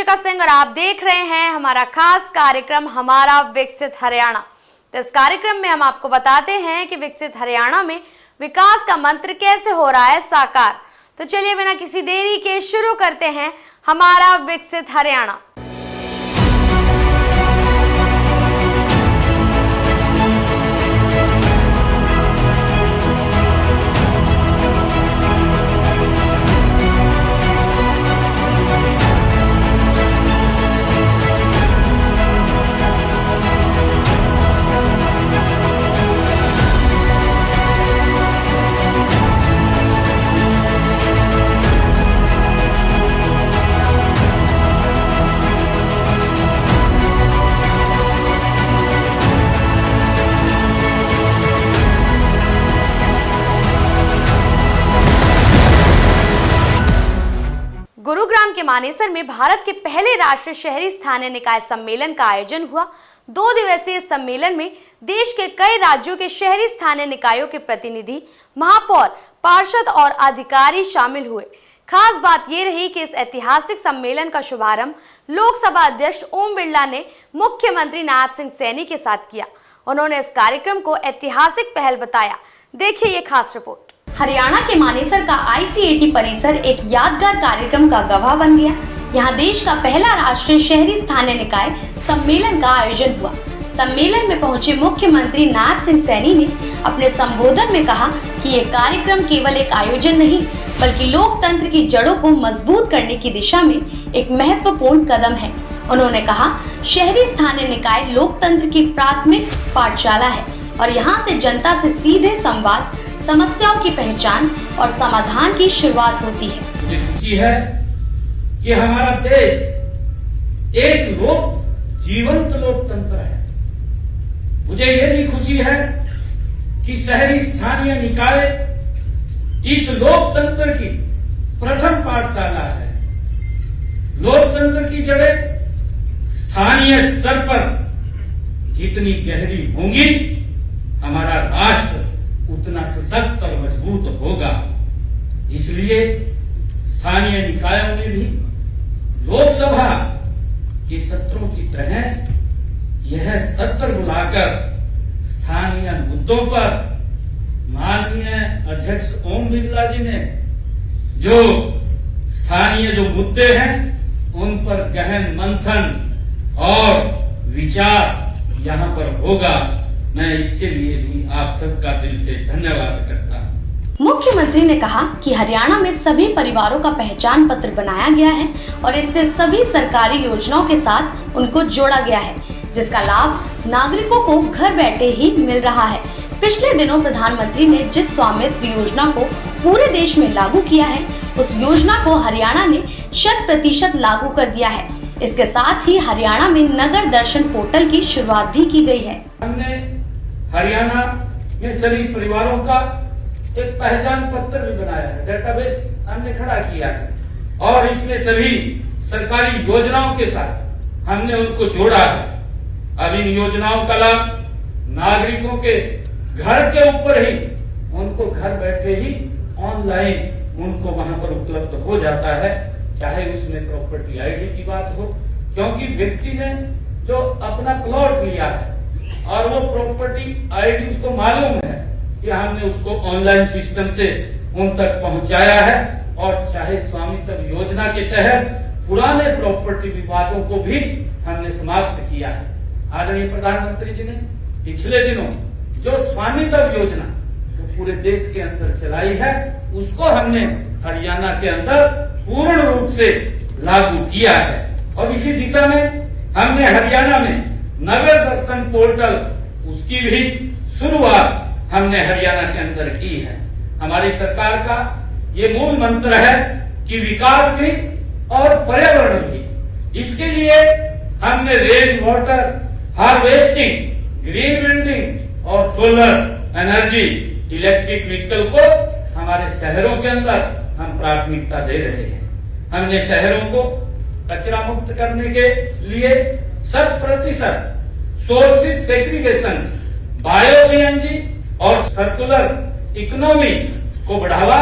शिखा सिंह और आप देख रहे हैं हमारा खास कार्यक्रम हमारा विकसित हरियाणा। तो इस कार्यक्रम में हम आपको बताते हैं कि विकसित हरियाणा में विकास का मंत्र कैसे हो रहा है साकार। तो चलिए बिना किसी देरी के शुरू करते हैं हमारा विकसित हरियाणा। गुरुग्राम के मानेसर में भारत के पहले राष्ट्रीय शहरी स्थानीय निकाय सम्मेलन का आयोजन हुआ। 2 दिवसीय इस सम्मेलन में देश के कई राज्यों के शहरी स्थानीय निकायों के प्रतिनिधि, महापौर, पार्षद और अधिकारी शामिल हुए। खास बात ये रही कि इस ऐतिहासिक सम्मेलन का शुभारंभ लोकसभा अध्यक्ष ओम बिरला ने मुख्यमंत्री नायब सिंह सैनी के साथ किया। उन्होंने इस कार्यक्रम को ऐतिहासिक पहल बताया। देखिए ये खास रिपोर्ट। हरियाणा के मानेसर का ICAT परिसर एक यादगार कार्यक्रम का गवाह बन गया। यहाँ देश का पहला राष्ट्रीय शहरी स्थानीय निकाय सम्मेलन का आयोजन हुआ। सम्मेलन में पहुंचे मुख्यमंत्री नायब सिंह सैनी ने अपने संबोधन में कहा कि ये कार्यक्रम केवल एक आयोजन नहीं बल्कि लोकतंत्र की जड़ों को मजबूत करने की दिशा में एक महत्वपूर्ण कदम है। उन्होंने कहा, शहरी स्थानीय निकाय लोकतंत्र की प्राथमिक पाठशाला है और यहाँ से जनता से सीधे संवाद, समस्याओं की पहचान और समाधान की शुरुआत होती है। मुझे खुशी है कि हमारा देश एक जीवंत लोकतंत्र है। मुझे यह भी खुशी है कि शहरी स्थानीय निकाय इस लोकतंत्र की प्रथम पाठशाला है। लोकतंत्र की जड़ें स्थानीय स्तर पर जितनी गहरी होंगी, हमारा राष्ट्र उतना सशक्त और मजबूत होगा। इसलिए स्थानीय निकायों में भी लोकसभा के सत्रों की तरह यह सत्र बुलाकर स्थानीय मुद्दों पर माननीय अध्यक्ष ओम बिरला जी ने जो स्थानीय मुद्दे हैं उन पर गहन मंथन और विचार यहाँ पर होगा। मैं इसके लिए भी आप सबका दिल से धन्यवाद करता हूँ। मुख्यमंत्री ने कहा कि हरियाणा में सभी परिवारों का पहचान पत्र बनाया गया है और इससे सभी सरकारी योजनाओं के साथ उनको जोड़ा गया है, जिसका लाभ नागरिकों को घर बैठे ही मिल रहा है। पिछले दिनों प्रधानमंत्री ने जिस स्वामित्व योजना को पूरे देश में लागू किया है, उस योजना को हरियाणा ने 100% लागू कर दिया है। इसके साथ ही हरियाणा में नगर दर्शन पोर्टल की शुरुआत भी की गई है। हमने हरियाणा में सभी परिवारों का एक पहचान पत्र भी बनाया है, डेटाबेस हमने खड़ा किया है और इसमें सभी सरकारी योजनाओं के साथ हमने उनको जोड़ा है। अब इन योजनाओं का लाभ नागरिकों के घर के ऊपर ही उनको घर बैठे ही ऑनलाइन उनको वहां पर उपलब्ध हो जाता है, चाहे उसमें प्रॉपर्टी ID की बात हो, क्योंकि व्यक्ति ने जो अपना प्लॉट लिया है और वो प्रॉपर्टी ID उसको मालूम है कि हमने उसको ऑनलाइन सिस्टम से उन तक पहुंचाया है। और चाहे स्वामित्व योजना के तहत पुराने प्रॉपर्टी विवादों को भी हमने समाप्त किया है। आदरणीय प्रधानमंत्री जी ने पिछले दिनों जो स्वामित्व योजना तो पूरे देश के अंदर चलाई है, उसको हमने हरियाणा के अंदर पूर्ण रूप से लागू किया है। और इसी दिशा में हमने हरियाणा में नगर दर्शन पोर्टल उसकी भी शुरुआत हमने हरियाणा के अंदर की है। हमारी सरकार का ये मूल मंत्र है कि विकास भी और पर्यावरण भी। इसके लिए हमने rain water harvesting, green building और सोलर एनर्जी, इलेक्ट्रिक व्हीकल को हमारे शहरों के अंदर हम प्राथमिकता दे रहे हैं। हमने शहरों को कचरा मुक्त करने के लिए 100% सोर्सेज सेग्रीगेशन, बायो CNG और सर्कुलर इकोनॉमी को बढ़ावा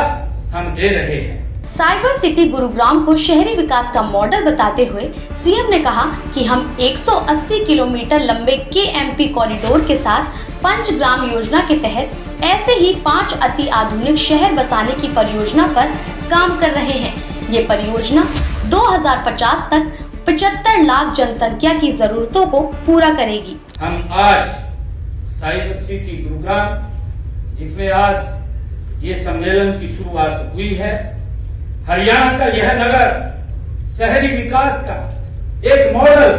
हम दे रहे हैं। साइबर सिटी गुरुग्राम को शहरी विकास का मॉडल बताते हुए सीएम ने कहा कि हम 180 किलोमीटर लंबे केएमपी कॉरिडोर के साथ पंचग्राम योजना के तहत ऐसे ही 5 अति आधुनिक शहर बसाने की परियोजना पर काम कर रहे हैं। ये परियोजना 2050 तक 75 लाख जनसंख्या की जरूरतों को पूरा करेगी। हम आज साइबर सिटी गुरुग्राम, जिसमें आज ये सम्मेलन की शुरुआत हुई है, हरियाणा का यह नगर शहरी विकास का एक मॉडल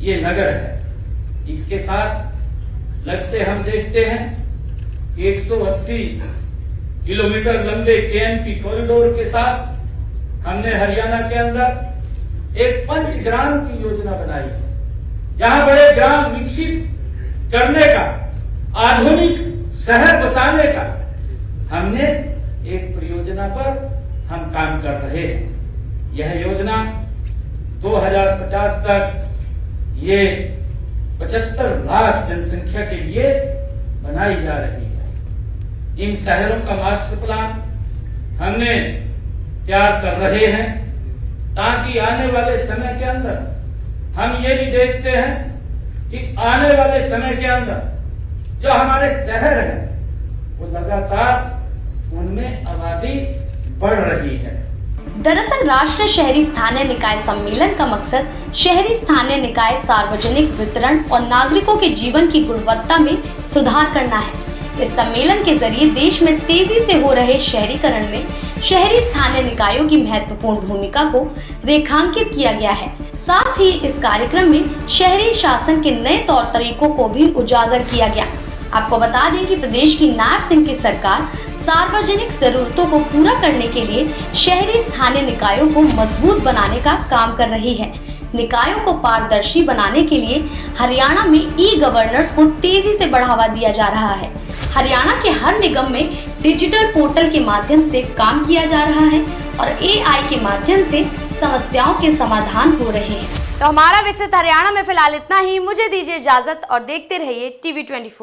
ये नगर है। इसके साथ लगते हम देखते हैं कि 180 किलोमीटर लंबे केएमपी कॉरिडोर के साथ हमने हरियाणा के अंदर एक पंचग्राम की योजना बनाई है। यहाँ बड़े ग्राम विकसित करने का, आधुनिक शहर बसाने का हमने एक परियोजना पर हम काम कर रहे हैं। यह योजना 2050 तक ये 75 लाख जनसंख्या के लिए बनाई जा रही है। इन शहरों का मास्टर प्लान हमने तैयार कर रहे हैं ताकि आने वाले समय के अंदर हम ये भी देखते हैं कि आने वाले समय के अंदर जो हमारे शहर हैं वो लगातार उनमें आबादी बढ़ रही है। दरअसल राष्ट्रीय शहरी स्थानीय निकाय सम्मेलन का मकसद शहरी स्थानीय निकाय सार्वजनिक वितरण और नागरिकों के जीवन की गुणवत्ता में सुधार करना है। इस सम्मेलन के जरिए देश में तेजी से हो रहे शहरीकरण में शहरी स्थानीय निकायों की महत्वपूर्ण भूमिका को रेखांकित किया गया है। साथ ही इस कार्यक्रम में शहरी शासन के नए तौर तरीकों को भी उजागर किया गया। आपको बता दें कि प्रदेश की नायब सिंह की सरकार सार्वजनिक जरूरतों को पूरा करने के लिए शहरी स्थानीय निकायों को मजबूत बनाने का काम कर रही है। निकायों को पारदर्शी बनाने के लिए हरियाणा में ई गवर्नेंस को तेजी से बढ़ावा दिया जा रहा है। हरियाणा के हर निगम में डिजिटल पोर्टल के माध्यम से काम किया जा रहा है और AI के माध्यम से समस्याओं के समाधान हो रहे हैं। तो हमारा विकसित हरियाणा में फिलहाल इतना ही। मुझे दीजिए इजाजत और देखते रहिए TV24।